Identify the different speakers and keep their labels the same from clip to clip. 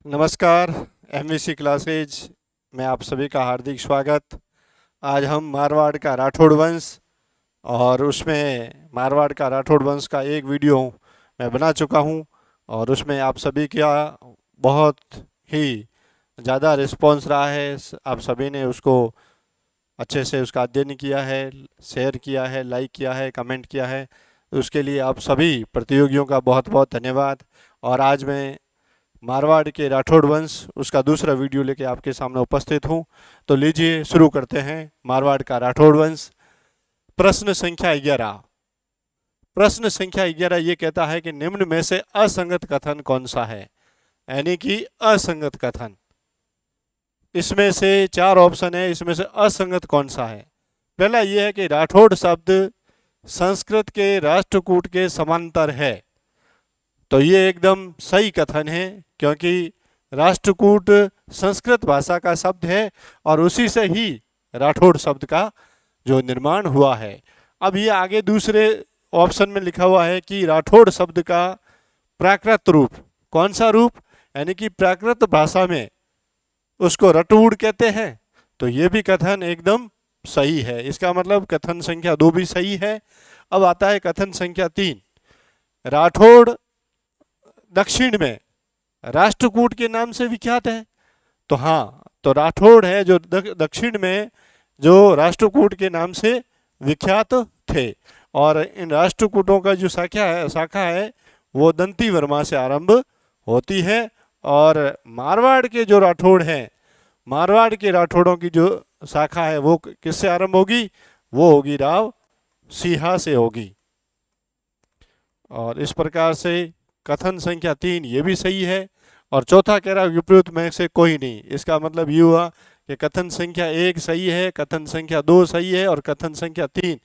Speaker 1: नमस्कार। MVC classes में आप सभी का हार्दिक स्वागत। आज हम मारवाड़ का राठौड़ वंश और उसमें मारवाड़ का राठौड़ वंश का एक वीडियो मैं बना चुका हूं और उसमें आप सभी का बहुत ही ज़्यादा रिस्पांस रहा है। आप सभी ने उसको अच्छे से उसका अध्ययन किया है, शेयर किया है, लाइक किया है, कमेंट किया है। उसके लिए आप सभी प्रतियोगियों का बहुत बहुत धन्यवाद। और आज मैं मारवाड़ के राठौड़ वंश उसका दूसरा वीडियो लेके आपके सामने उपस्थित हूँ। तो लीजिए शुरू करते हैं मारवाड़ का राठौड़ वंश। प्रश्न संख्या 11। प्रश्न संख्या 11 ये कहता है कि निम्न में से असंगत कथन कौन सा है, यानी कि असंगत कथन। इसमें से 4 ऑप्शन है, इसमें से असंगत कौन सा है। पहला यह है कि राठौड़ शब्द संस्कृत के राष्ट्रकूट के समांतर है। तो ये एकदम सही कथन है, क्योंकि राष्ट्रकूट संस्कृत भाषा का शब्द है और उसी से ही राठौड़ शब्द का जो निर्माण हुआ है। अब ये आगे दूसरे ऑप्शन में लिखा हुआ है कि राठौड़ शब्द का प्राकृत रूप, कौन सा रूप, यानी कि प्राकृत भाषा में उसको रटूड़ कहते हैं। तो ये भी कथन एकदम सही है। इसका मतलब कथन संख्या 2 भी सही है। अब आता है कथन संख्या 3। राठौड़ दक्षिण में राष्ट्रकूट के नाम से विख्यात है। तो हाँ, तो राठौड़ है जो दक्षिण में जो राष्ट्रकूट के नाम से विख्यात थे। और इन राष्ट्रकूटों का जो शाखा है वो दंती वर्मा से आरंभ होती है। और मारवाड़ के जो राठौड़ हैं, मारवाड़ के राठौड़ों की जो शाखा है वो किससे आरंभ होगी, वो होगी राव सिंहा से होगी। और इस प्रकार से कथन संख्या 3 ये भी सही है। और चौथा कह रहा है विपरीत में से कोई नहीं। इसका मतलब ये हुआ कि कथन संख्या 1 सही है, कथन संख्या 2 सही है और कथन संख्या 3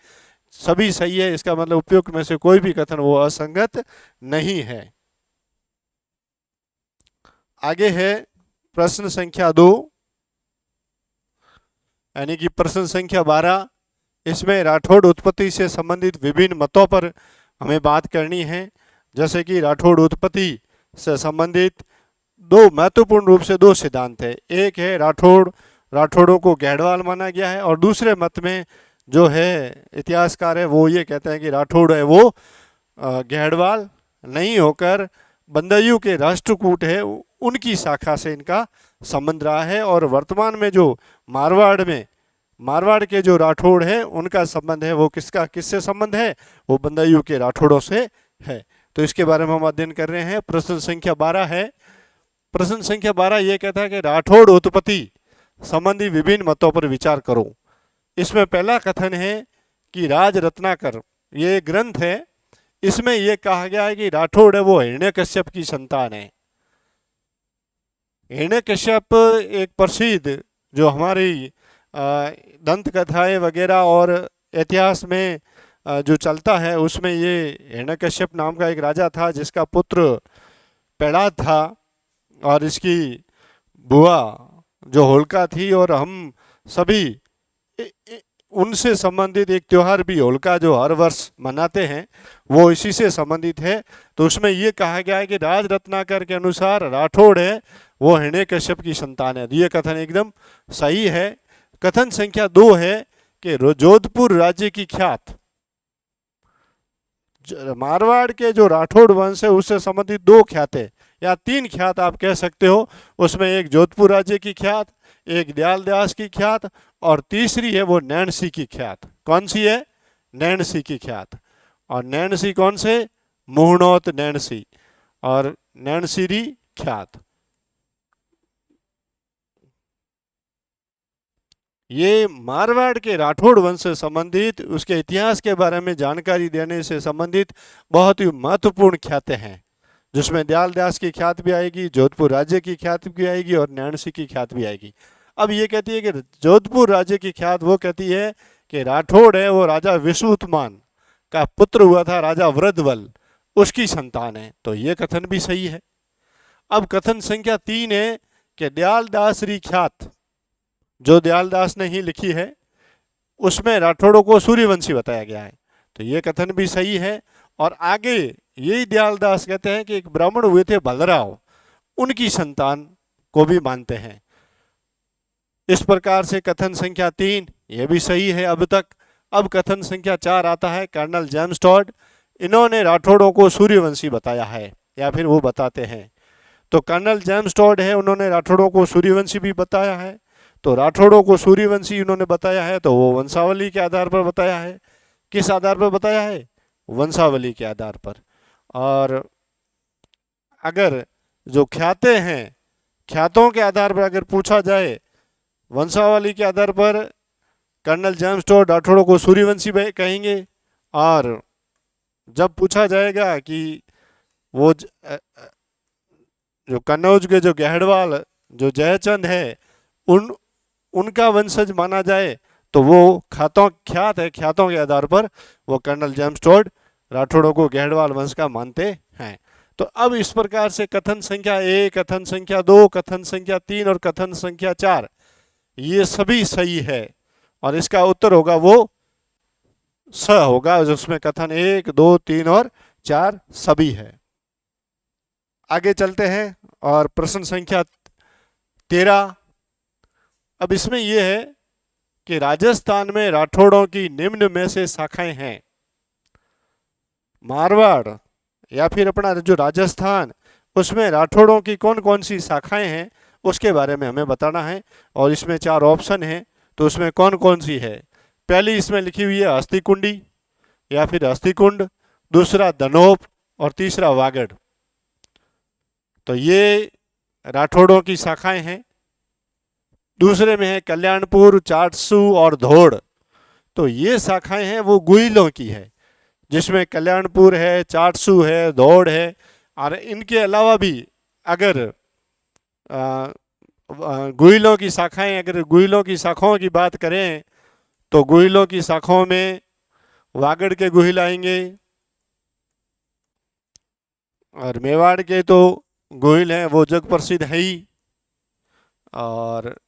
Speaker 1: सभी सही है। इसका मतलब उपयुक्त में से कोई भी कथन वो असंगत नहीं है। आगे है प्रश्न संख्या 2, यानी कि प्रश्न संख्या 12। इसमें राठौड़ उत्पत्ति से संबंधित विभिन्न मतों पर हमें बात करनी है। जैसे कि राठौड़ उत्पत्ति से संबंधित महत्वपूर्ण रूप से 2 सिद्धांत है। एक है राठौड़ों को गैड़वाल माना गया है, और दूसरे मत में जो है इतिहासकार है वो ये कहते हैं कि राठौड़ है वो गैड़वाल नहीं होकर बंदायू के राष्ट्रकूट है उनकी शाखा से इनका संबंध रहा है। और वर्तमान में जो मारवाड़ के जो राठौड़ हैं उनका संबंध है वो किससे संबंध है, वो बंदायू के राठौड़ों से है। तो इसके बारे में हम अध्ययन कर रहे हैं। प्रश्न संख्या 12 है। प्रश्न संख्या 12 ये कहता है कि राठौड़ उत्पत्ति संबंधी विभिन्न मतों पर विचार करो। इसमें पहला कथन है कि राज रत्नाकर, ये ग्रंथ है, इसमें यह कहा गया है कि राठौड़ है वो हिरण्यकश्यप की संतान है। हिरण्यकश्यप एक प्रसिद्ध जो हमारी दंत कथाएं वगैरह और इतिहास में जो चलता है उसमें ये हिरण्यकश्यप नाम का एक राजा था जिसका पुत्र प्रहलाद था, और इसकी बुआ जो होलिका थी। और हम सभी उनसे संबंधित एक त्यौहार भी होलिका जो हर वर्ष मनाते हैं वो इसी से संबंधित है। तो उसमें ये कहा गया है कि राज रत्नाकर के अनुसार राठौड़ है वो हिरण्यकश्यप की संतान है। ये कथन एकदम सही है। कथन संख्या 2 है कि जोधपुर राज्य की ख्यात, मारवाड़ के जो राठौड़ वंश है उससे संबंधित 2 ख्यातें या 3 ख्यात आप कह सकते हो। उसमें एक जोधपुर राज्य की ख्यात, एक दयाल दास की ख्यात, और तीसरी है वो नैणसी की ख्यात। कौन सी है, नैणसी की ख्यात। और नैणसी कौन से, मुहनोत नैणसी और नैणसीरी ख्यात। ये मारवाड़ के राठौड़ वंश से संबंधित उसके इतिहास के बारे में जानकारी देने से संबंधित बहुत ही महत्वपूर्ण ख्यातें हैं, जिसमें दयाल दास की ख्यात भी आएगी, जोधपुर राज्य की ख्यात भी आएगी और नैणसी की ख्यात भी आएगी। अब ये कहती है कि जोधपुर राज्य की ख्यात वो कहती है कि राठौड़ है वो राजा विश्वउत्मान का पुत्र हुआ था, राजा वृद्धवल, उसकी संतान है। तो ये कथन भी सही है। अब कथन संख्या 3 है कि दयाल दासरी ख्यात जो दयाल दास ने ही लिखी है उसमें राठौड़ों को सूर्यवंशी बताया गया है। तो ये कथन भी सही है। और आगे यही दयाल दास कहते हैं कि एक ब्राह्मण हुए थे भलराव, उनकी संतान को भी मानते हैं। इस प्रकार से कथन संख्या 3 ये भी सही है अब तक। अब कथन संख्या 4 आता है कर्नल जेम्स टॉड। इन्होंने राठौड़ों को सूर्यवंशी बताया है, या फिर वो बताते हैं। तो कर्नल जेम्स टॉड है, उन्होंने राठौड़ों को सूर्यवंशी भी बताया है। तो राठौड़ों को सूर्यवंशी उन्होंने बताया है तो वो वंशावली के आधार पर बताया है। किस आधार पर बताया है? वंशावली के आधार पर। और अगर जो ख्याते हैं, ख्यातों के आधार पर अगर पूछा जाए, वंशावली के आधार पर कर्नल जेम्स टॉड राठौड़ों को सूर्यवंशी कहेंगे। और जब पूछा जाएगा कि वो जो कन्नौज के जो गहड़वाल जो जयचंद है उनका वंशज माना जाए, तो वो ख्यात है, ख्यातों के आधार पर वो कर्नल जेम्स टॉड राठौड़ों को गहड़वाल वंश का मानते हैं। तो अब इस प्रकार से कथन संख्या 1, कथन संख्या 2, कथन संख्या 3 और कथन संख्या 4 ये सभी सही है। और इसका उत्तर होगा वो स होगा, जिसमें कथन 1, 2, 3 और 4 सभी है। आगे चलते हैं और प्रश्न संख्या 13। अब इसमें यह है कि राजस्थान में राठौड़ों की निम्न में से शाखाएं हैं। मारवाड़ या फिर अपना जो राजस्थान, उसमें राठौड़ों की कौन कौन सी शाखाएं हैं उसके बारे में हमें बताना है। और इसमें 4 ऑप्शन हैं, तो उसमें कौन कौन सी है। पहली इसमें लिखी हुई है हस्तिकुंडी या फिर हस्तिकुंड, दूसरा दनोप और तीसरा वागड़। तो ये राठौड़ों की शाखाएं हैं। दूसरे में है कल्याणपुर, चाटसू और धोड़। तो ये शाखाएं हैं वो गुइलों की है, जिसमें कल्याणपुर है, चाटसू है, धोड़ है। और इनके अलावा भी अगर गुइलों की शाखाएं, अगर गुइलों की शाखाओं की बात करें तो गुइलों की शाखाओं में वागड़ के गुहिल आएंगे। और मेवाड़ के तो गुहिल हैं वो जग प्रसिद्ध है ही। और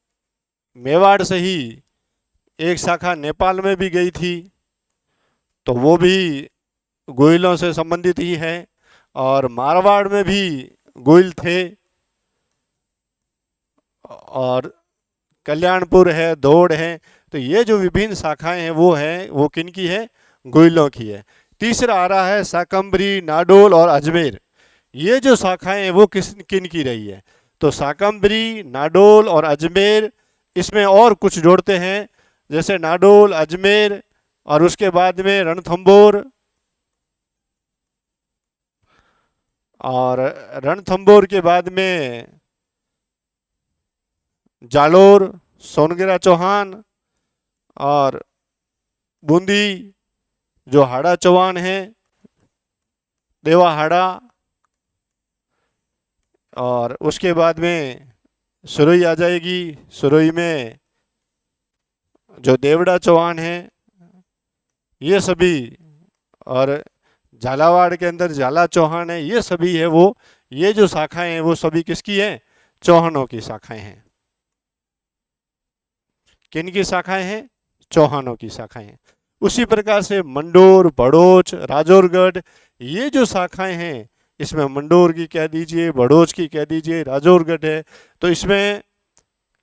Speaker 1: मेवाड़ से ही एक शाखा नेपाल में भी गई थी, तो वो भी गुहिलों से संबंधित ही है। और मारवाड़ में भी गुहिल थे। और कल्याणपुर है, धोड़ है। तो ये जो विभिन्न शाखाएं हैं वो किन की है? गुहिलों की है। तीसरा आ रहा है शाकंभरी, नाडोल और अजमेर। ये जो शाखाएं हैं वो किन की रही है? तो शाकंभरी, नाडोल और अजमेर, इसमें और कुछ जोड़ते हैं जैसे नाडोल, अजमेर और उसके बाद में रणथंभौर। और रणथंभौर के बाद में जालोर, सोनगिरा चौहान और बूंदी जो हाड़ा चौहान है, देवा हाड़ा। और उसके बाद में सुरई आ जाएगी। सुरई में जो देवड़ा चौहान है, ये सभी। और झालावाड़ के अंदर झाला चौहान है, ये सभी है वो। ये जो शाखाएं हैं वो सभी किसकी हैं? चौहानों की शाखाएं हैं। किन की शाखाएं हैं? चौहानों की शाखाएं हैं। उसी प्रकार से मंडोर, भड़ोच, राजौरगढ़, ये जो शाखाएं हैं, इसमें मंडोर की कह दीजिए, भड़ोच की कह दीजिए, राजौरगढ़ है, तो इसमें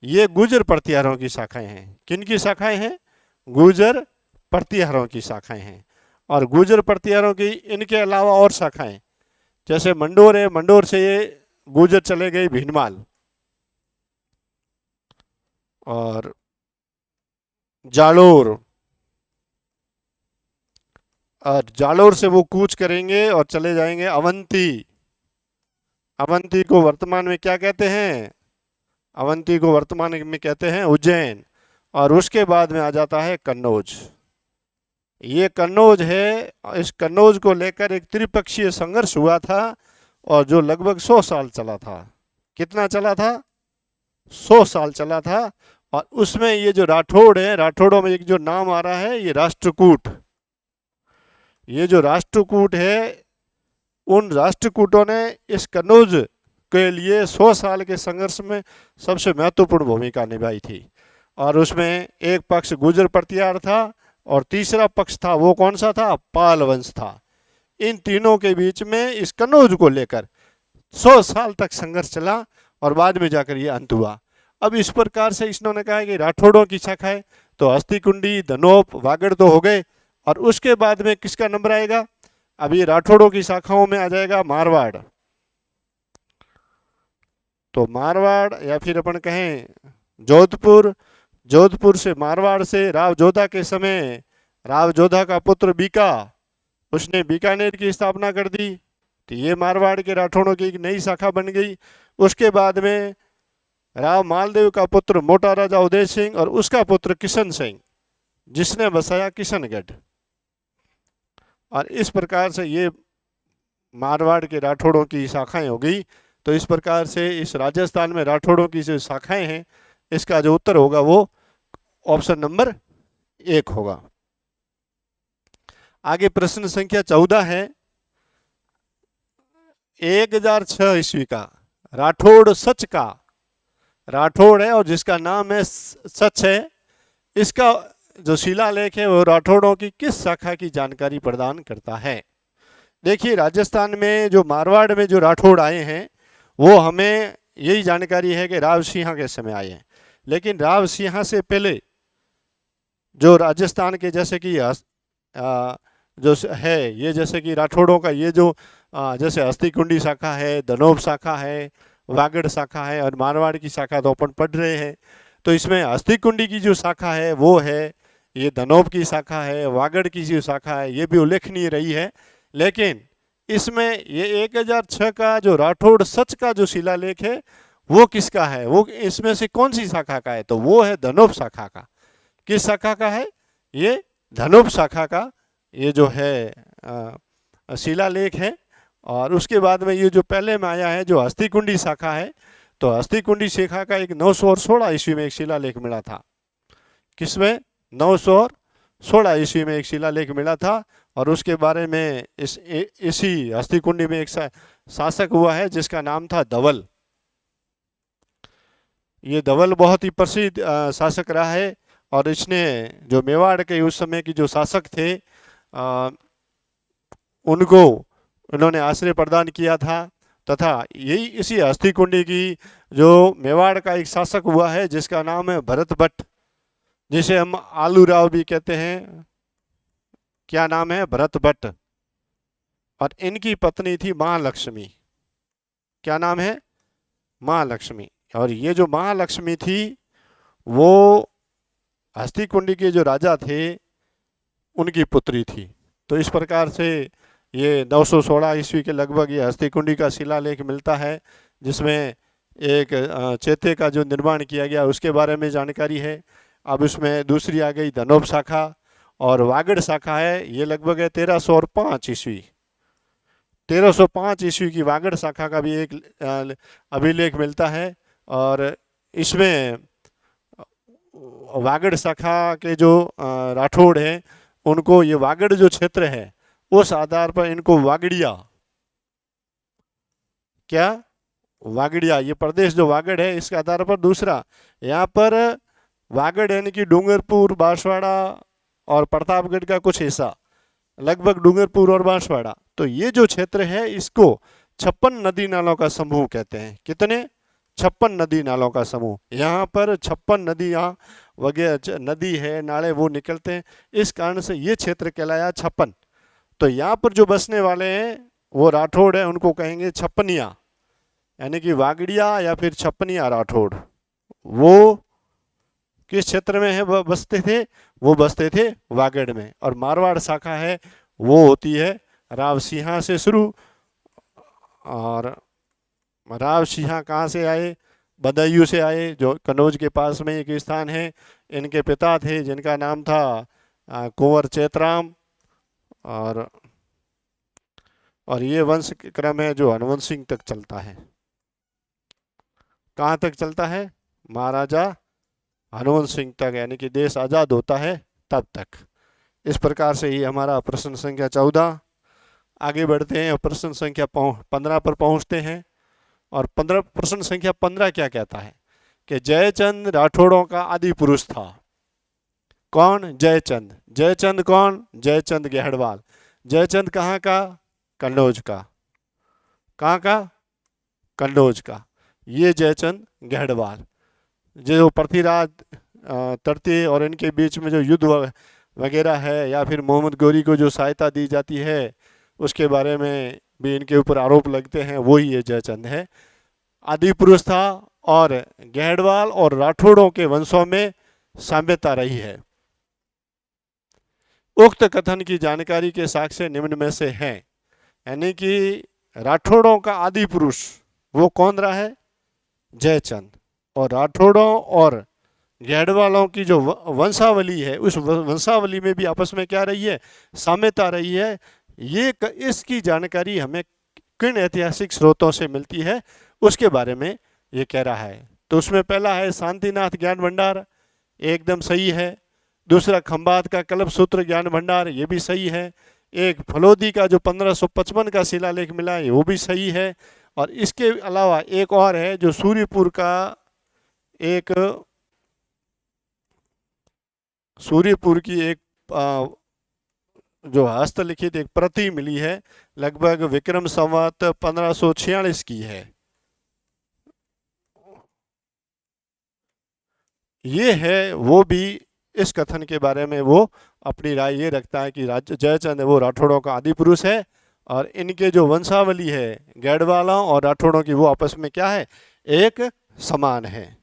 Speaker 1: ये गुर्जर प्रतिहारों की शाखाएं हैं। किन की शाखाएं हैं? गुर्जर प्रतिहारों की शाखाएं हैं। और गुर्जर प्रतिहारों की इनके अलावा और शाखाएं, जैसे मंडोर है, मंडोर से ये गुर्जर चले गए भीनमाल। और जालोर, और जालोर से वो कूच करेंगे और चले जाएंगे अवंती। अवंती को वर्तमान में क्या कहते हैं? अवंती को वर्तमान में कहते हैं उज्जैन। और उसके बाद में आ जाता है कन्नौज। ये कन्नौज है। इस कन्नौज को लेकर एक त्रिपक्षीय संघर्ष हुआ था और जो लगभग 100 साल चला था। कितना चला था? 100 साल चला था। और उसमें ये जो राठौड़ है, राठौड़ों में एक जो नाम आ रहा है, ये राष्ट्रकूट। ये जो राष्ट्रकूट है, उन राष्ट्रकूटों ने इस कन्नौज के लिए 100 साल के संघर्ष में सबसे महत्वपूर्ण भूमिका निभाई थी। और उसमें एक पक्ष गुर्जर प्रतिहार था और तीसरा पक्ष था वो कौन सा था? पाल वंश था। इन तीनों के बीच में इस कन्नौज को लेकर 100 साल तक संघर्ष चला और बाद में जाकर ये अंत हुआ। अब इस प्रकार से इन्होंने कहा कि राठौड़ों की शाखाएं, तो हस्तिकुंडी, धनोप, वागड़ तो हो गए, और उसके बाद में किसका नंबर आएगा? अब ये राठौड़ों की शाखाओं में आ जाएगा मारवाड़। तो मारवाड़ या फिर अपन कहें जोधपुर, जोधपुर से मारवाड़ से राव जोधा के समय राव जोधा का पुत्र बीका, उसने बीकानेर की स्थापना कर दी, तो ये मारवाड़ के राठौड़ों की एक नई शाखा बन गई। उसके बाद में राव मालदेव का पुत्र मोटा राजा उदय सिंह और उसका पुत्र किशन सिंह, जिसने बसाया किशनगढ़। और इस प्रकार से ये मारवाड़ के राठौड़ों की शाखाएं हो गई। तो इस प्रकार से इस राजस्थान में राठौड़ों की जो शाखाएं हैं, इसका जो उत्तर होगा वो ऑप्शन नंबर 1 होगा। आगे प्रश्न संख्या 14 है। 1006 ईस्वी का राठौड़ सच का, राठौड़ है और जिसका नाम है सच है, इसका जो शिलालेख है वो राठौड़ों की किस शाखा की जानकारी प्रदान करता है? देखिए, राजस्थान में जो मारवाड़ में जो राठौड़ आए हैं वो हमें यही जानकारी है कि राव सिंह के समय आए हैं, लेकिन राव सिंह से पहले जो राजस्थान के जैसे कि जो है ये, जैसे कि राठौड़ों का ये जो जैसे हस्तिकुंडी शाखा है, धनोप शाखा है, वागड़ शाखा है और मारवाड़ की शाखा तो अपन पढ़ रहे हैं। तो इसमें हस्तिकुंडी की जो शाखा है वो है, ये धनोप की शाखा है, वागड़ की जो शाखा है ये भी उल्लेखनीय रही है। लेकिन इसमें ये 1006 का जो राठौड़ सच का जो शिलालेख है वो किसका है? वो इसमें से कौन सी शाखा का है? तो वो है धनोप शाखा का। किस शाखा का है? ये धनोप शाखा का ये जो है शिलालेख है। और उसके बाद में ये जो पहले में आया है जो हस्तिकुंडी शाखा है, तो हस्तिकुंडी शाखा का एक 916 ईस्वी में एक शिलालेख मिला था। किसमें? 916 ईस्वी में एक शिलालेख मिला था। और उसके बारे में इसी हस्तिकुंडी में एक शासक हुआ है जिसका नाम था धवल। ये धवल बहुत ही प्रसिद्ध शासक रहा है और इसने जो मेवाड़ के उस समय की जो शासक थे उनको इन्होंने आश्रय प्रदान किया था। तथा यही इसी हस्तिकुंडी की जो मेवाड़ का एक शासक हुआ है जिसका नाम है भरत भट्ट, जिसे हम आलू राव भी कहते हैं। क्या नाम है? भरत भट्ट। और इनकी पत्नी थी महालक्ष्मी। क्या नाम है? महालक्ष्मी। और ये जो महालक्ष्मी थी वो हस्तिकुंडी के जो राजा थे उनकी पुत्री थी। तो इस प्रकार से ये 916 ईस्वी के लगभग ये हस्तिकुंडी का शिलालेख मिलता है जिसमें एक चैत्य का जो निर्माण किया गया उसके बारे में जानकारी है। अब उसमें दूसरी आ गई धनोप शाखा और वागड़ शाखा है, ये लगभग है 1305 ईस्वी। 1305 ईस्वी की वागड़ शाखा का भी एक अभिलेख मिलता है। और इसमें वागड़ शाखा के जो राठौड़ हैं उनको ये वागड़ जो क्षेत्र है उस आधार पर इनको वागड़िया, क्या वागड़िया, ये प्रदेश जो वागड़ है इसके आधार पर दूसरा यहाँ पर वागड़ यानी कि डूंगरपुर, बांसवाड़ा और प्रतापगढ़ का कुछ हिस्सा, लगभग डूंगरपुर और बांसवाड़ा, तो ये जो क्षेत्र है इसको 56 नदी नालों का समूह कहते हैं। कितने? 56 नदी नालों का समूह। यहाँ पर 56 नदियाँ वगैरह नदी है, नाले वो निकलते हैं, इस कारण से ये क्षेत्र कहलाया 56। तो यहाँ पर जो बसने वाले हैं वो राठौड़ है, उनको कहेंगे छप्पनिया, यानी कि वागड़िया या फिर छप्पनिया राठौड़। वो किस क्षेत्र में है बसते थे? वो बसते थे वागड़ में। और मारवाड़ शाखा है वो होती है राव सिंह से शुरू। और राव सिंह कहाँ से आए? बदायूं से आए, जो कन्नौज के पास में एक स्थान है। इनके पिता थे जिनका नाम था कुंवर चैतराम। और ये वंश क्रम है जो हनुवंश सिंह तक चलता है। कहाँ तक चलता है? महाराजा हनुवंश सिंह तक, यानी कि देश आज़ाद होता है तब तक। इस प्रकार से ही हमारा प्रश्न संख्या 14। आगे बढ़ते हैं, प्रश्न संख्या 15 पर पहुंचते हैं। और 15 प्रश्न संख्या 15 क्या कहता है कि जयचंद राठौड़ों का आदि पुरुष था। कौन? जयचंद। जयचंद कौन? जयचंद गहड़वाल। जयचंद कहाँ का? कन्नौज का। कहाँ का? कन्नौज का, ये जयचंद गहड़वाल। जो पृथ्वीराज तृतीय और इनके बीच में जो युद्ध वगैरह है, या फिर मोहम्मद गौरी को जो सहायता दी जाती है, उसके बारे में भी इनके ऊपर आरोप लगते हैं, वही ये जयचंद है। आदि पुरुष था और गहड़वाल और राठौड़ों के वंशों में साम्यता रही है। उक्त कथन की जानकारी के साक्ष्य निम्न में से हैं, यानी कि राठौड़ों का आदि पुरुष वो कौन रहा है? जयचंद। और राठौड़ों और गहड़वालों की जो वंशावली है, उस वंशावली में भी आपस में क्या रही है? साम्यता रही है। इसकी जानकारी हमें किन ऐतिहासिक स्रोतों से मिलती है, उसके बारे में ये कह रहा है। तो उसमें पहला है शांतिनाथ ज्ञान भंडार, एकदम सही है। दूसरा खंबात का कल्प सूत्र ज्ञान भंडार, ये भी सही है। एक फलोदी का जो 1555 का शिलालेख मिला है, वो भी सही है। और इसके अलावा एक और है जो सूर्यपुर की एक जो हस्तलिखित एक प्रति मिली है, लगभग विक्रम संवत 1546 की है। ये है, वो भी इस कथन के बारे में वो अपनी राय ये रखता है कि जयचंद वो राठौड़ों का आदि पुरुष है, और इनके जो वंशावली है गैडवालों और राठौड़ों की, वो आपस में क्या है? एक समान है।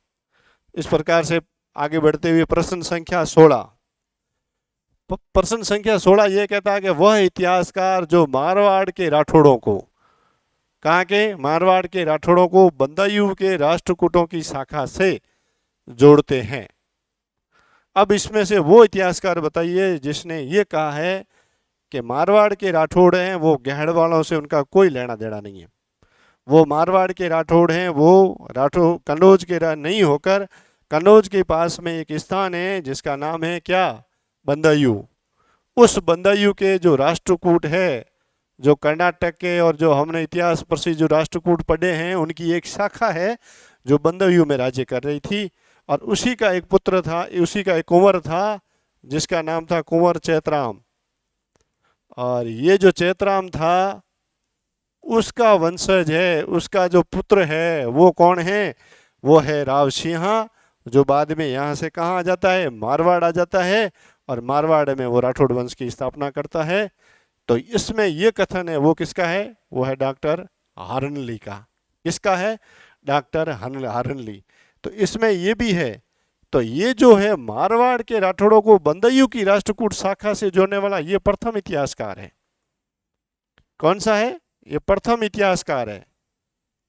Speaker 1: इस प्रकार से आगे बढ़ते हुए प्रश्न संख्या 16। प्रश्न संख्या 16 ये कहता है कि वह इतिहासकार जो मारवाड़ के राठौड़ों को, कहाँ के? मारवाड़ के राठौड़ों को बंदायू के राष्ट्रकूटों की शाखा से जोड़ते हैं। अब इसमें से वो इतिहासकार बताइए जिसने ये कहा है कि मारवाड़ के राठौड़ हैं, वो गहड़वालों से उनका कोई लेना देना नहीं है। वो मारवाड़ के राठौड़ हैं, वो राठौड़ कन्नौज के नहीं होकर, कन्नौज के पास में एक स्थान है जिसका नाम है क्या? बंदायू। उस बंदायू के जो राष्ट्रकूट है, जो कर्नाटक के और जो हमने इतिहास प्रसिद्ध जो राष्ट्रकूट पढ़े हैं, उनकी एक शाखा है जो बंदायू में राज्य कर रही थी। और उसी का एक पुत्र था, उसी का एक कुंवर था जिसका नाम था कुंवर चैतराम। और ये जो चैतराम था, उसका वंशज है, उसका जो पुत्र है वो कौन है? वो है राव सिंहा, जो बाद में यहाँ से कहाँ आ जाता है? मारवाड़ आ जाता है, और मारवाड़ में वो राठौड़ वंश की स्थापना करता है। तो इसमें ये कथन है, वो किसका है? वो है डॉक्टर हारनली का। किसका है? डॉक्टर हारनली। तो इसमें ये भी है। तो ये जो है मारवाड़ के राठौड़ों को बंदायू की राष्ट्रकूट शाखा से जोड़ने वाला, ये प्रथम इतिहासकार है। कौन सा है? ये प्रथम इतिहासकार है।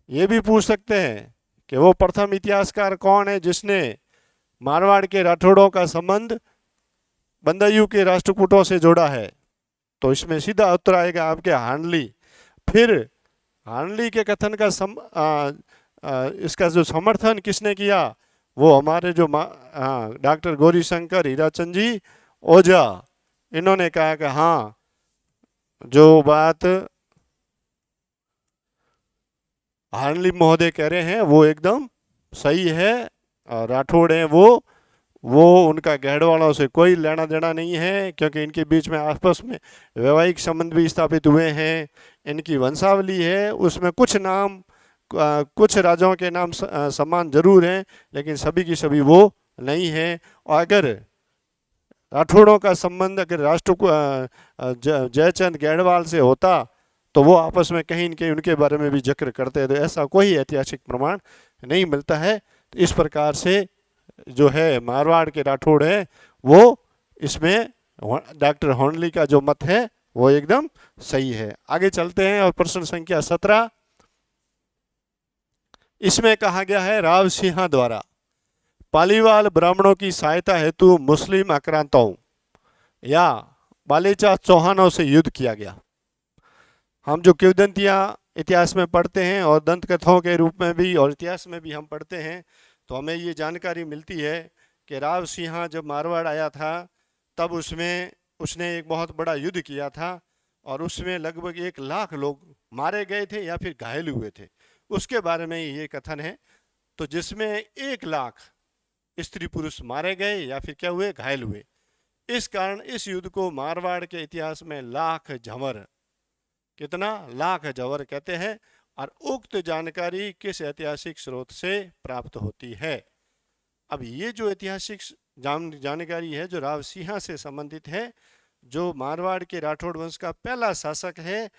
Speaker 1: ये भी पूछ सकते हैं कि वो प्रथम इतिहासकार कौन है जिसने मारवाड़ के राठौड़ों का संबंध बंदायू के राष्ट्रकूटों से जोड़ा है। तो इसमें सीधा उत्तर आएगा आपके हारनली। फिर हारनली के कथन का इसका जो समर्थन किसने किया? वो हमारे जो डॉक्टर गौरीशंकर हीराचंद जी ओझा, इन्होंने कहा कि हाँ, जो बात हारनली महोदय कह रहे हैं वो एकदम सही है। राठौड़ हैं वो उनका गहड़वालों से कोई लेना देना नहीं है, क्योंकि इनके बीच में आपस में वैवाहिक संबंध भी स्थापित हुए हैं। इनकी वंशावली है, उसमें कुछ नाम, कुछ राजाओं के नाम समान जरूर हैं, लेकिन सभी की सभी वो नहीं है। और अगर राठौड़ों का संबंध अगर राष्ट्र को जयचंद गहड़वाल से होता, तो वो आपस में कहीं न कहीं उनके बारे में भी जिक्र करते। तो ऐसा कोई ऐतिहासिक प्रमाण नहीं मिलता है। तो इस प्रकार से जो है मारवाड़ के राठौड़ है, वो इसमें डॉक्टर हारनली का जो मत है वो एकदम सही है। आगे चलते हैं और प्रश्न संख्या 17। इसमें कहा गया है राव सिंह द्वारा पालीवाल ब्राह्मणों की सहायता हेतु मुस्लिम आक्रांताओं या बालेचा चौहानों से युद्ध किया गया। हम जो किंवदंतियां इतिहास में पढ़ते हैं और दंत कथाओं के रूप में भी और इतिहास में भी हम पढ़ते हैं, तो हमें ये जानकारी मिलती है कि राव सिंह जब मारवाड़ आया था, तब उसने एक बहुत बड़ा युद्ध किया था, और उसमें लगभग 1 लाख लोग मारे गए थे या फिर घायल हुए थे। उसके बारे में ये कथन है। तो जिसमें 1 लाख स्त्री पुरुष मारे गए या फिर क्या हुए? घायल हुए। इस कारण इस युद्ध को मारवाड़ के इतिहास में लाख झंवर, कितना? लाख झंवर कहते हैं। और उक्त जानकारी किस ऐतिहासिक स्रोत से प्राप्त होती है। अब ये जो ऐतिहासिक जानकारी है जो राव सिंह से संबंधित है, जो मारवाड़ के राठौड़ वंश का पहला शासक है,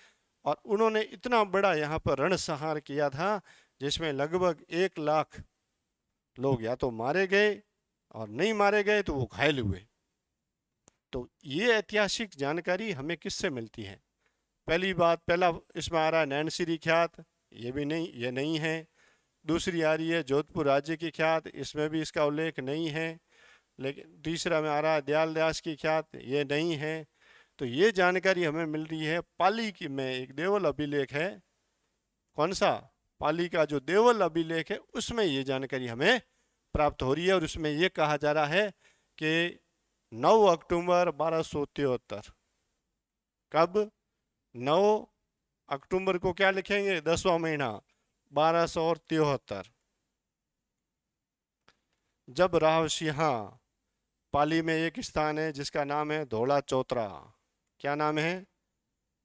Speaker 1: और उन्होंने इतना बड़ा यहाँ पर रणसंहार किया था जिसमें लगभग 1 लाख लोग या तो मारे गए और नहीं मारे गए तो वो घायल हुए। तो ये ऐतिहासिक जानकारी हमें किससे मिलती है? पहली बात, पहला इसमें आ रहा है नैनसिरी ख्यात, ये भी नहीं, ये नहीं है। दूसरी आ रही है जोधपुर राज्य की ख्यात, इसमें भी इसका उल्लेख नहीं है। लेकिन तीसरा में आ रहा है दयाल दास की ख्यात, ये नहीं है। तो ये जानकारी हमें मिल रही है पाली की में एक देवल अभिलेख है। कौन सा? पाली का जो देवल अभिलेख है उसमें ये जानकारी हमें प्राप्त हो रही है, और उसमें ये कहा जा रहा है कि 9 अक्टूबर 1273। कब? 9 अक्टूबर को क्या लिखेंगे? 10वां महीना 1273, जब राव सिंह, पाली में एक स्थान है जिसका नाम है धोला चौतरा। क्या नाम है?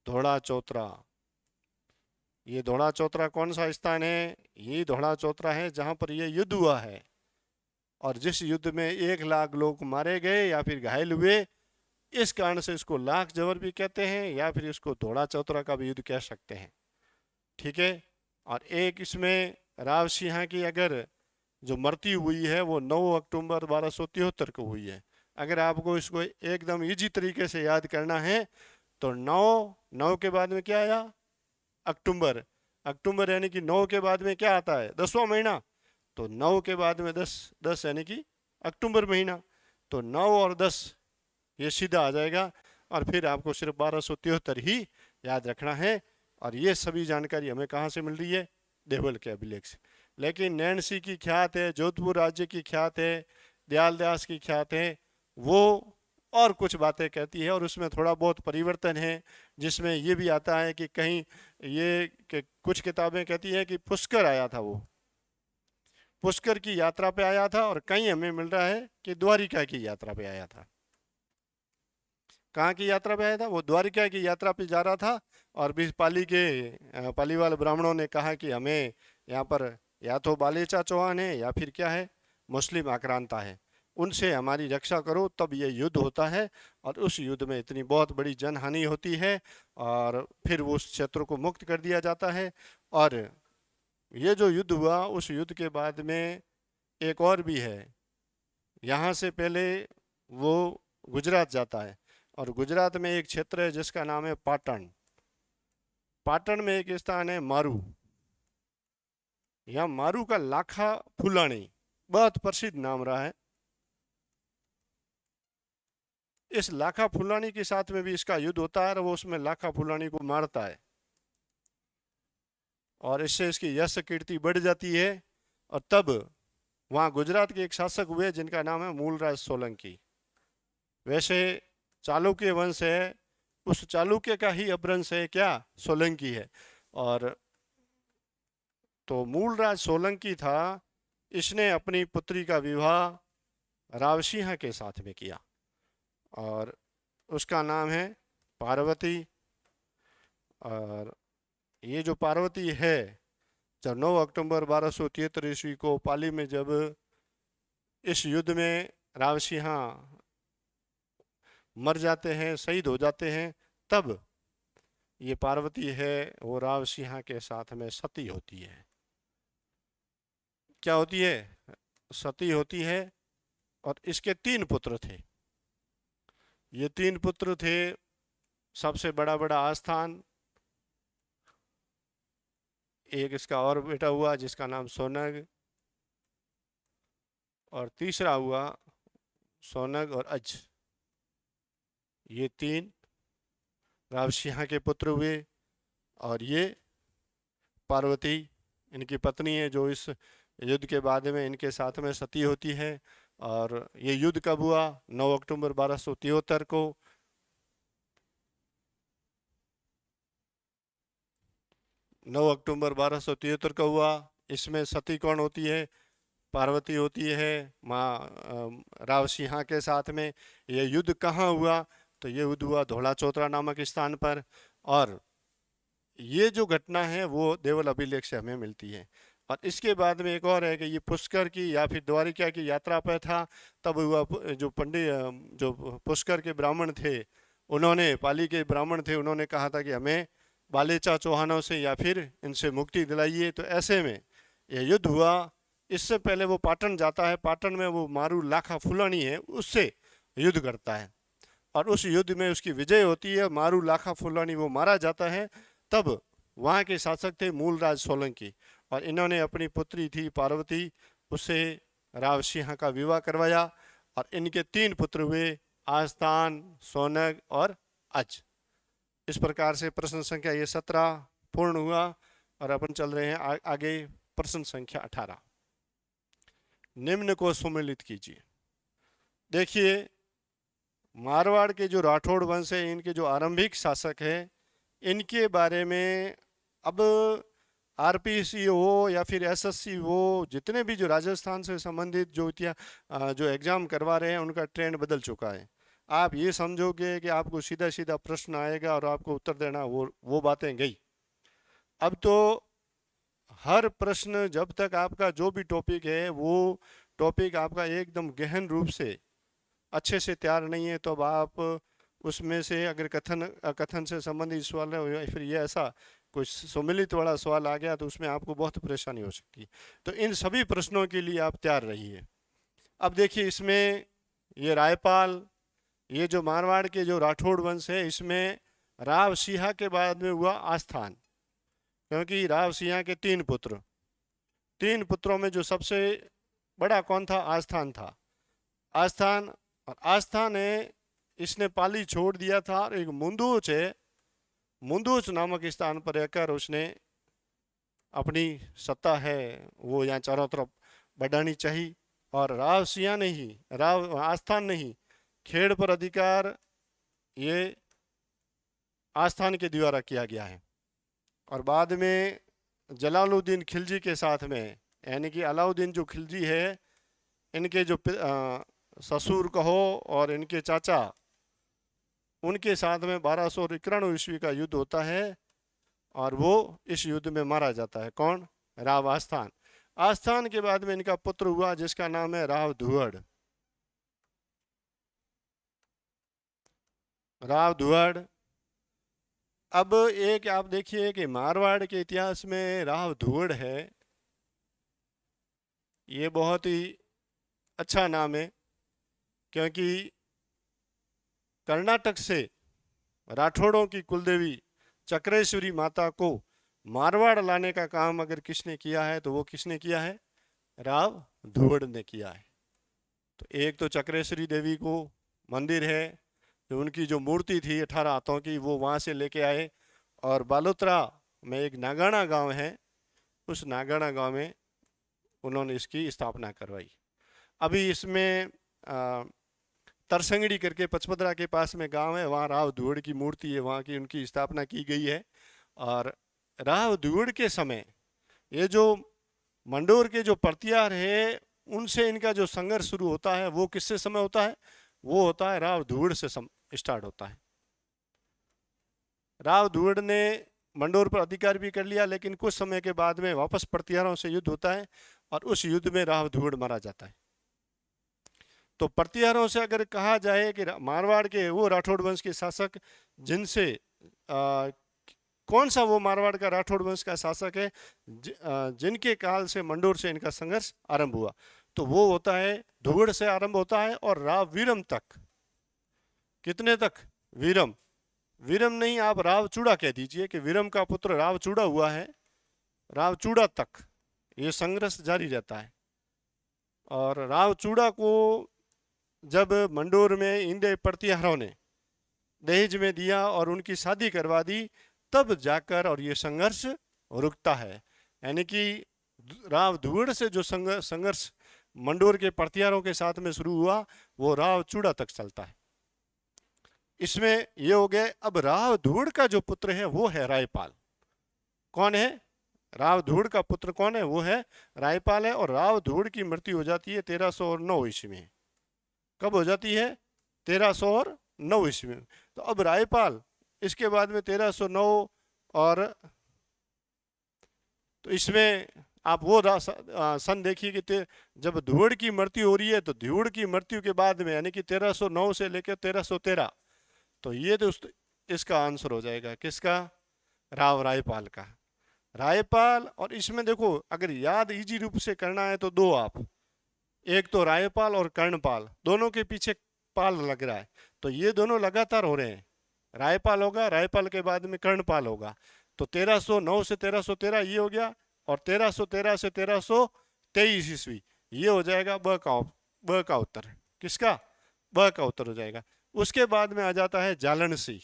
Speaker 1: धोला चौतरा। ये धोला चौतरा कौन सा स्थान है? ये धोला चौतरा है जहां पर ये युद्ध हुआ है, और जिस युद्ध में 1 लाख लोग मारे गए या फिर घायल हुए, इस कारण से इसको लाख जबर भी कहते हैं, या फिर इसको धोला चौतरा का भी युद्ध कह सकते हैं। ठीक है। और एक इसमें राव सिंह की अगर जो मृत्यु हुई है वो 9 अक्टूबर 1273 को हुई है। अगर आपको इसको एकदम इजी तरीके से याद करना है तो 9 के बाद में क्या आया? अक्टूबर। अक्टूबर यानी कि 9 के बाद में क्या आता है? 10वां महीना। तो 9 के बाद में 10 यानी कि अक्टूबर महीना। तो 9 और 10 ये सीधा आ जाएगा, और फिर आपको सिर्फ 1273 ही याद रखना है। और ये सभी जानकारी हमें कहाँ से मिल रही है? देवल के अभिलेख से। लेकिन नैनसी की ख्यात है, जोधपुर राज्य की ख्यात है, दयाल दास की ख्यात है, वो और कुछ बातें कहती है, और उसमें थोड़ा बहुत परिवर्तन है, जिसमें ये भी आता है कि कहीं ये कि कुछ किताबें कहती हैं कि पुष्कर आया था, वो पुष्कर की यात्रा पे आया था, और कहीं हमें मिल रहा है कि द्वारिका की यात्रा पे आया था। कहाँ की यात्रा पे आया था? वो द्वारिका की यात्रा पे जा रहा था, और भी पाली वाले ब्राह्मणों ने कहा कि हमें यहाँ पर या तो बालेचा चौहान है या फिर क्या है, मुस्लिम आक्रांता है, उनसे हमारी रक्षा करो। तब ये युद्ध होता है, और उस युद्ध में इतनी बहुत बड़ी जनहानि होती है, और फिर वो उस क्षेत्र को मुक्त कर दिया जाता है। और ये जो युद्ध हुआ, उस युद्ध के बाद में एक और भी है। यहाँ से पहले वो गुजरात जाता है, और गुजरात में एक क्षेत्र है जिसका नाम है पाटन। पाटन में एक स्थान है मारू। यहाँ मारू का लाखा फुलानी बहुत प्रसिद्ध नाम रहा है। इस लाखा फुलानी के साथ में भी इसका युद्ध होता है, और वो उसमें लाखा फुलानी को मारता है, और इससे इसकी यश कीर्ति बढ़ जाती है। और तब वहाँ गुजरात के एक शासक हुए जिनका नाम है मूलराज सोलंकी। वैसे चालुक्य वंश है, उस चालुक्य का ही अपभ्रंश है क्या? सोलंकी है। और तो मूलराज सोलंकी था, इसने अपनी पुत्री का विवाह राव सिंह के साथ में किया, और उसका नाम है पार्वती। और ये जो पार्वती है, जब 9 अक्टूबर 1273 ईस्वी को पाली में जब इस युद्ध में राव सिंह मर जाते हैं, शहीद हो जाते हैं, तब ये पार्वती है वो राव सिंह के साथ में सती होती है। क्या होती है? सती होती है। और इसके 3 पुत्र थे। ये 3 पुत्र थे। सबसे बड़ा आस्थान, एक इसका और बेटा हुआ जिसका नाम सोनग, और तीसरा हुआ सोनग और अज। ये 3 राव सिंह के पुत्र हुए, और ये पार्वती इनकी पत्नी है जो इस युद्ध के बाद में इनके साथ में सती होती है। और ये युद्ध कब हुआ? 9 अक्टूबर 1273 को। 9 अक्टूबर 1273 को हुआ। इसमें सती कौन होती है? पार्वती होती है माँ राव सिंह के साथ में। ये युद्ध कहाँ हुआ? तो ये युद्ध हुआ धोला चौतरा नामक स्थान पर। और ये जो घटना है वो देवल अभिलेख से हमें मिलती है। और इसके बाद में एक और है कि ये पुष्कर की या फिर द्वारिका की यात्रा पर था, तब हुआ जो पंडित जो पुष्कर के ब्राह्मण थे, उन्होंने पाली के ब्राह्मण थे, उन्होंने कहा था कि हमें बालेचा चौहानों से या फिर इनसे मुक्ति दिलाइए। तो ऐसे में यह युद्ध हुआ। इससे पहले वो पाटन जाता है, पाटन में वो मारू लाखा फुलानी है, उससे युद्ध करता है और उस युद्ध में उसकी विजय होती है। मारू लाखा फुलानी वो मारा जाता है। तब वहाँ के शासक थे मूलराज सोलंकी, और इन्होंने अपनी पुत्री थी पार्वती, उससे राव सिंह का विवाह करवाया और इनके 3 पुत्र हुए, आस्थान, सोनग और अज। इस प्रकार से प्रश्न संख्या ये 17 पूर्ण हुआ और अपन चल रहे हैं आगे प्रश्न संख्या 18। निम्न को सुमेलित कीजिए। देखिए, मारवाड़ के जो राठौड़ वंश है, इनके जो आरंभिक शासक है, इनके बारे में अब आरपीसी हो या फिर एसएससी हो, जितने भी जो राजस्थान से संबंधित जो जो एग्जाम करवा रहे हैं, उनका ट्रेंड बदल चुका है। आप ये समझोगे कि आपको सीधा सीधा प्रश्न आएगा और आपको उत्तर देना, वो बातें गई। अब तो हर प्रश्न, जब तक आपका जो भी टॉपिक है वो टॉपिक आपका एकदम गहन रूप से अच्छे से तैयार नहीं है, तो अब आप उसमें से अगर कथन से संबंधित सवाल है या फिर ये ऐसा कुछ सम्मिलित वाला सवाल आ गया, तो उसमें आपको बहुत परेशानी हो सकती है। तो इन सभी प्रश्नों के लिए आप तैयार रहिए। अब देखिए, इसमें ये रायपाल, ये जो मारवाड़ के जो राठौड़ वंश है, इसमें राव सिंह के बाद में हुआ आस्थान, क्योंकि राव सिंह के 3 पुत्र, 3 पुत्रों में जो सबसे बड़ा कौन था? आस्थान था। आस्थान, और आस्थान है, इसने पाली छोड़ दिया था और एक मुंदूच है, मुंदूच नामक स्थान पर रहकर उसने अपनी सत्ता है वो यहाँ चारों तरफ बढ़ानी चाहिए। और राव सिंह ने ही, राव आस्थान ने ही खेड़ पर अधिकार ये आस्थान के द्वारा किया गया है। और बाद में जलालुद्दीन खिलजी के साथ में, यानी कि अलाउद्दीन जो खिलजी है, इनके जो ससुर कहो और इनके चाचा, उनके साथ में 1291 ईस्वी का युद्ध होता है और वो इस युद्ध में मारा जाता है। कौन? राव आस्थान। आस्थान के बाद में इनका पुत्र हुआ जिसका नाम है राव धुअड़। राव धुअड़। अब एक आप देखिए कि मारवाड़ के इतिहास में राव धुअड़ है, ये बहुत ही अच्छा नाम है, क्योंकि कर्नाटक से राठौड़ों की कुलदेवी चक्रेश्वरी माता को मारवाड़ लाने का काम अगर किसने किया है तो वो किसने किया है? राव धुअड़ ने किया है। तो एक तो चक्रेश्वरी देवी को मंदिर है, तो उनकी जो मूर्ति थी 18 हाथों की, वो वहाँ से लेके आए, और बालोतरा में एक नागाना गांव है, उस नागाना गांव में उन्होंने इसकी स्थापना करवाई। अभी इसमें तरसंगड़ी करके पचपदरा के पास में गांव है, वहाँ राव धुअड़ की मूर्ति है, वहाँ की उनकी स्थापना की गई है। और राव धुअड़ के समय ये जो मंडोर के जो प्रतिहार है, उनसे इनका जो संघर्ष शुरू होता है वो किससे समय होता है? वो होता है राव धुअड़ से स्टार्ट होता है। राव धुअड़ ने मंडोर पर अधिकार भी कर लिया, लेकिन कुछ समय के बाद में वापस प्रतिहारों से युद्ध होता है और उस युद्ध में राव धुअड़ मारा जाता है। तो प्रतिहारों से अगर कहा जाए कि मारवाड़ के वो राठौड़ वंश के शासक जिनसे कौन सा वो मारवाड़ का राठौड़ वंश का शासक है जिनके काल से मंडोर से इनका संघर्ष आरंभ हुआ, तो वो होता है धुअड़ से आरंभ होता है और राव वीरम तक। कितने तक? वीरम। वीरम नहीं, आप राव चूड़ा कह दीजिए कि वीरम का पुत्र राव चूड़ा हुआ है, राव चूड़ा तक ये संघर्ष जारी रहता है। और राव चूड़ा को जब मंडोर में इंदे प्रतिहारों ने दहेज में दिया और उनकी शादी करवा दी, तब जाकर और ये संघर्ष रुकता है। यानी कि राव धुअड़ से जो संघर्ष मंडोर के प्रतिहारों के साथ में शुरू हुआ, वो राव चूड़ा तक चलता है। इसमें ये हो गए। अब राव धुअड़ का जो पुत्र है वो है रायपाल। कौन है? राव धुअड़ का पुत्र कौन है? वो है रायपाल है। और राव धुअड़ की मृत्यु हो जाती है 1309 ईस्वी में। कब हो जाती है? 1309 ईस्वी में। तो अब रायपाल, इसके बाद में 1309 और तो इसमें आप वो सन देखिए कि जब ध्रुवड़ की मृत्यु हो रही है तो ध्रुवड़ की मृत्यु के बाद में यानी कि 1309 से लेकर 1313, तो ये तो इसका आंसर हो जाएगा किसका, राव रायपाल का। रायपाल, और इसमें देखो अगर याद इजी रूप से करना है तो दो आप, एक तो रायपाल और कर्णपाल, दोनों के पीछे पाल लग रहा है, तो ये दोनों लगातार हो रहे हैं। रायपाल होगा, रायपाल के बाद में कर्णपाल होगा, तो 1309 से 1313 ये हो गया, और 1313 से 1323 ईस्वी ये हो जाएगा ब का उत्तर। किसका, ब का उत्तर हो जाएगा। उसके बाद में आ जाता है जालन सिंह।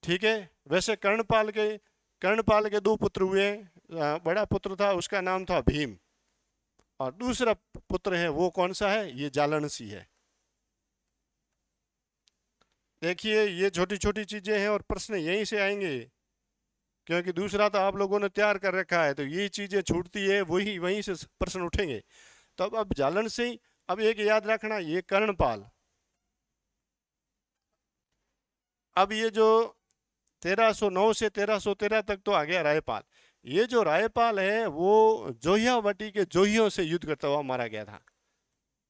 Speaker 1: ठीक है, वैसे कर्णपाल के दो पुत्र हुए। बड़ा पुत्र था उसका नाम था भीम, और दूसरा पुत्र है वो कौन सा है, ये जालन सिंह है। देखिए ये छोटी छोटी चीजें हैं और प्रश्न यहीं से आएंगे, क्योंकि दूसरा तो आप लोगों ने तैयार कर रखा है, तो ये चीजें छूटती है वहीं से प्रश्न उठेंगे। तो अब जालन सिंह, अब एक याद रखना ये कर्णपाल। अब ये जो 1309 से 1313 तक तो आ गया रायपाल। ये जो रायपाल है वो जोहियावाटी के जोहियों से युद्ध करता हुआ मारा गया था।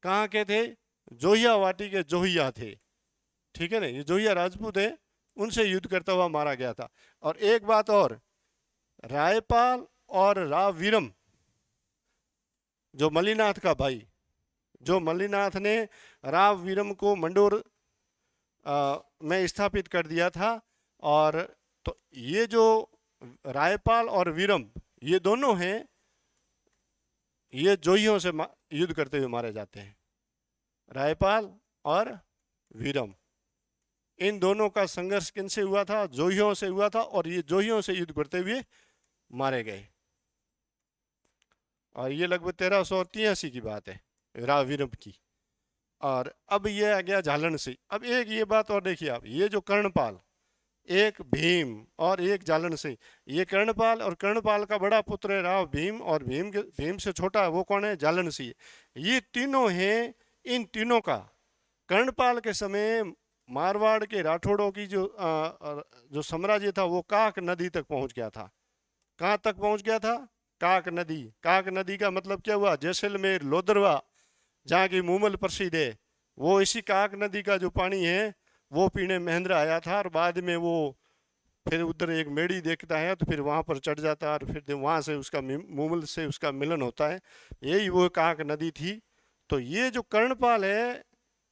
Speaker 1: कहाँ के थे, जोहियावाटी के जोहिया थे। ठीक है ना, ये जोहिया राजपूत है, उनसे युद्ध करता हुआ मारा गया था। और एक बात और, रायपाल और राव वीरम, जो मल्लीनाथ का भाई, जो मल्लीनाथ ने राव वीरम को मंडोर में स्थापित कर दिया था, और तो ये जो रायपाल और वीरम ये दोनों हैं, ये जोहियों से युद्ध करते हुए मारे जाते हैं। रायपाल और वीरम, इन दोनों का संघर्ष किनसे हुआ था, जोहियों से हुआ था, और ये जोहियों से युद्ध करते हुए मारे गए। और ये लगभग 1383 की बात है राव वीरम की। और अब ये आ गया जालन सिंह। अब एक ये बात और देखिए आप, ये जो कर्णपाल, एक भीम और एक जालन सिंह, ये कर्णपाल, और कर्णपाल का बड़ा पुत्र है राव भीम, और भीम से छोटा है वो कौन है, जालन सिंह। ये तीनों हैं, इन तीनों का कर्णपाल के समय मारवाड़ के राठौड़ों की जो साम्राज्य था वो काक नदी तक पहुंच गया था। कहाँ तक पहुंच गया था, काक नदी। काक नदी का मतलब क्या हुआ, जैसलमेर, लोदरवा, जहाँ की मूमल प्रसिद्ध है, वो इसी काक नदी का जो पानी है वो पीने महेंद्र आया था। और बाद में वो फिर उधर एक मेड़ी देखता है तो फिर वहाँ पर चढ़ जाता है, और फिर वहाँ से उसका मूमल से उसका मिलन होता है, यही वो काक नदी थी। तो ये जो कर्णपाल है,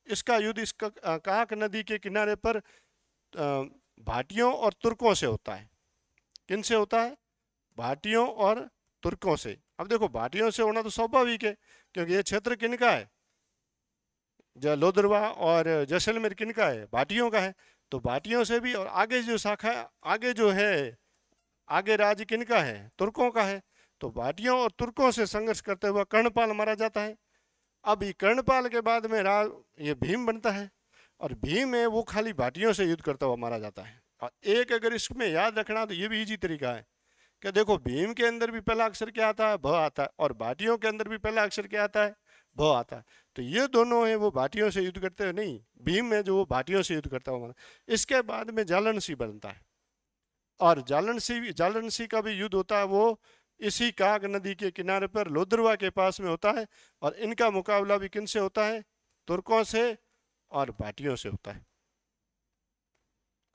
Speaker 1: इसका युद्ध इस काक नदी के किनारे पर भाटियों और तुर्कों से होता है। किन से होता है, भाटियों और तुर्कों से। अब देखो भाटियों से होना तो स्वाभाविक है, क्योंकि ये क्षेत्र किनका है, लोदरवा और जैसलमेर किनका है, भाटियों का है। तो भाटियों से भी, और आगे जो शाखा, आगे जो है, आगे राज्य किनका है, तुर्कों का है। तो भाटियों और तुर्कों से संघर्ष करते हुए कर्णपाल मारा जाता है। अब ये कर्णपाल के बाद में ये भीम बनता है, और भीम है वो खाली भाटियों से युद्ध करता हुआ मारा जाता है। और एक अगर इसमें याद रखना तो ये भी इजी तरीका है कि देखो भीम के अंदर भी पहला अक्षर क्या आता है, भ आता है, और भाटियों के अंदर भी पहला अक्षर क्या आता है, भ आता है। तो ये दोनों हैं वो भाटियों से युद्ध करते हैं, नहीं, भीम है जो वो भाटियों से युद्ध करता हुआ। इसके बाद में जालन सिंह बनता है, और जालन सिंह का भी युद्ध होता है, वो इसी काग नदी के किनारे पर लोदरवा के पास में होता है। और इनका मुकाबला भी किन से होता है, तुर्कों से और भाटियों से होता है।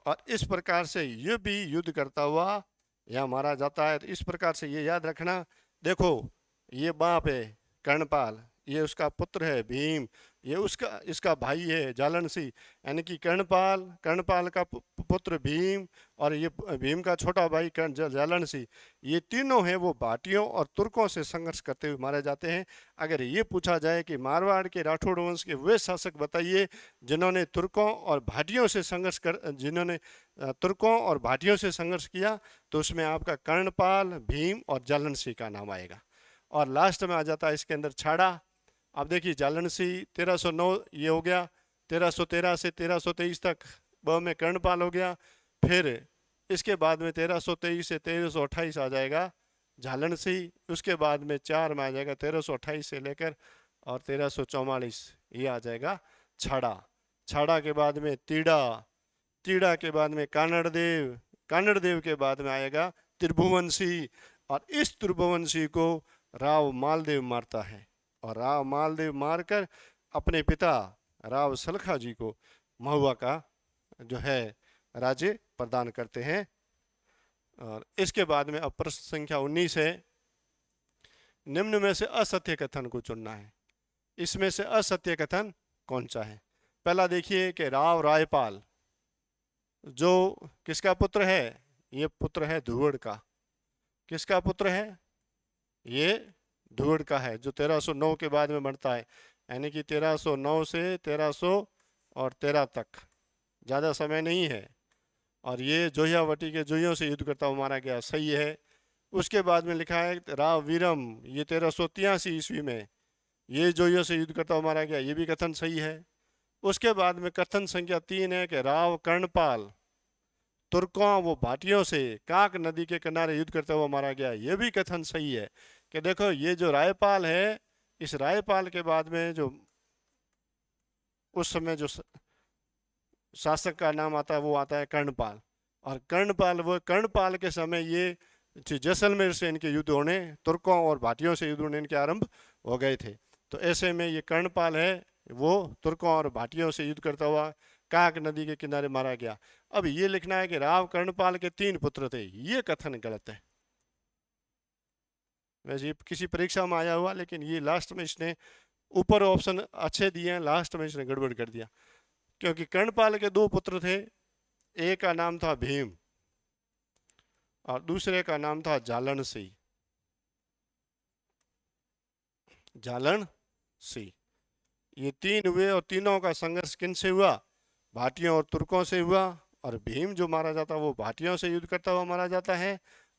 Speaker 1: और इस प्रकार से ये भी युद्ध करता हुआ यहाँ मारा जाता है। तो इस प्रकार से ये याद रखना। देखो ये बाप है कर्णपाल, ये उसका पुत्र है भीम, ये इसका भाई है जालन सिंह, यानी कि कर्णपाल का पुत्र भीम, और ये भीम का छोटा भाई जालन सिंह, ये तीनों हैं वो भाटियों और तुर्कों से संघर्ष करते हुए मारे जाते हैं। अगर ये पूछा जाए कि मारवाड़ के राठौड़ वंश के वे शासक बताइए जिन्होंने तुर्कों और भाटियों से संघर्ष किया, तो उसमें आपका कर्णपाल, भीम और जालन सिंह का नाम आएगा। और लास्ट में आ जाता है इसके अंदर छाड़ा। अब देखिए जालन सिंह 1309 ये हो गया, 1313 से 1323 तक ब में कर्णपाल हो गया। फिर इसके बाद में 1323 से 1328 आ जाएगा जालन सिंह। उसके बाद में 4 में आ जाएगा 1328 से लेकर और 1344 ये आ जाएगा छाड़ा। छाड़ा के बाद में तीड़ा के बाद में कानड़देव, कानड़देव के बाद में आएगा त्रिभुवनसी, और इस त्रिभुवनसी को राव मालदेव मारता है, और राव मालदेव मारकर अपने पिता राव सलखा जी को महुआ का जो है राज्य प्रदान करते हैं। और इसके बाद में अब प्रश्न संख्या 19 है, निम्न में से असत्य कथन को चुनना है। इसमें से असत्य कथन कौन सा है? पहला देखिए कि राव रायपाल जो किसका पुत्र है? ये पुत्र है धुवड़ का। किसका पुत्र है? ये धुवड़ का है, जो 1309 के बाद में बनता है, यानी कि 1309 से 1313 तक, ज़्यादा समय नहीं है। और ये जोहियावटी के जोहियों से युद्ध करता हुआ मारा गया, सही है। उसके बाद में लिखा है राव वीरम, ये 1383 ईस्वी में ये जोहियों से युद्ध करता हुआ मारा गया, ये भी कथन सही है। उसके बाद में कथन संख्या 3 है कि राव कर्णपाल तुर्कों व भाटियों से काक नदी के किनारे युद्ध करता हुआ मारा गया, ये भी कथन सही है। कि देखो ये जो रायपाल है, इस रायपाल के बाद में जो उस समय जो शासक का नाम आता है वो आता है कर्णपाल, और कर्णपाल के समय ये जैसलमेर से इनके युद्ध होने, तुर्कों और भाटियों से युद्ध होने इनके आरंभ हो गए थे। तो ऐसे में ये कर्णपाल है, वो तुर्कों और भाटियों से युद्ध करता हुआ काक नदी के किनारे मारा गया। अब ये लिखना है कि राव कर्णपाल के 3 पुत्र थे, ये कथन गलत है। वैसे किसी परीक्षा में आया हुआ, लेकिन ये लास्ट में इसने ऊपर ऑप्शन अच्छे दिए हैं, लास्ट में इसने गड़बड़ कर दिया। क्योंकि कर्णपाल के 2 पुत्र थे, एक का नाम था भीम और दूसरे का नाम था जालन सिंह। ये 3 हुए, और तीनों का संघर्ष किन से हुआ? भाटियों और तुर्कों से हुआ। और भीम जो मारा जाता है वो भाटियों से युद्ध करता हुआ मारा जाता है,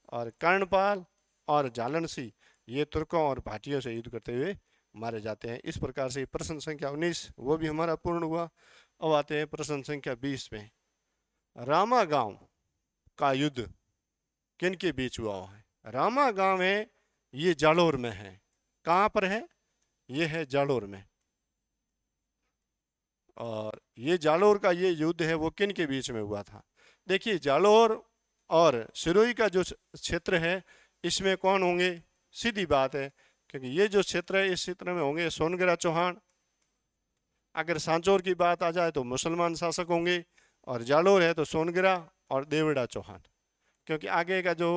Speaker 1: और कर्णपाल और जालन सिंह ये तुर्कों और भाटियों से युद्ध करते हुए मारे जाते हैं। इस प्रकार से प्रश्न संख्या 19 वो भी हमारा पूर्ण हुआ। अब आते हैं प्रश्न संख्या 20 में। रामा गांव का युद्ध किन के बीच हुआ है? रामा गांव है, ये जालोर में है। कहाँ पर है? ये है जालोर में। और ये जालोर का ये युद्ध है वो किन के बीच में हुआ था? देखिए जालोर और सिरोही का जो क्षेत्र है, इसमें कौन होंगे? सीधी बात है, क्योंकि ये जो क्षेत्र है इस क्षेत्र में होंगे सोनगिरा चौहान। अगर सांचौर की बात आ जाए तो मुसलमान शासक होंगे, और जालोर है तो सोनगिरा और देवड़ा चौहान, क्योंकि आगे का जो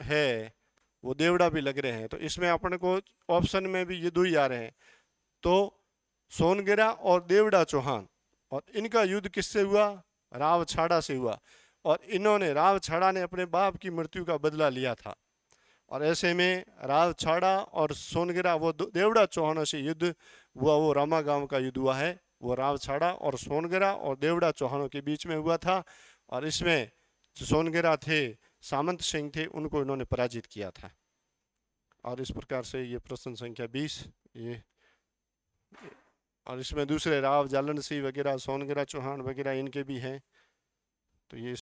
Speaker 1: है वो देवड़ा भी लग रहे हैं। तो इसमें अपने को ऑप्शन में भी ये 2 ही आ रहे हैं, तो सोनगिरा और देवड़ा चौहान। और इनका युद्ध किससे हुआ? राव छाड़ा से हुआ। और इन्होंने, राव छाड़ा ने अपने बाप की मृत्यु का बदला लिया था, और ऐसे में राव छाड़ा और सोनगिरा वो देवड़ा चौहानों से युद्ध हुआ, वो रामा गांव का युद्ध हुआ है, वो राव छाड़ा और सोनगिरा और देवड़ा चौहानों के बीच में हुआ था। और इसमें जो सोनगिरा थे, सामंत सिंह थे, उनको इन्होंने पराजित किया था। और इस प्रकार से ये प्रश्न संख्या 20 ये, और इसमें दूसरे राव जालन सिंह वगैरह, सोनगिरा चौहान वगैरह इनके भी हैं। तो ये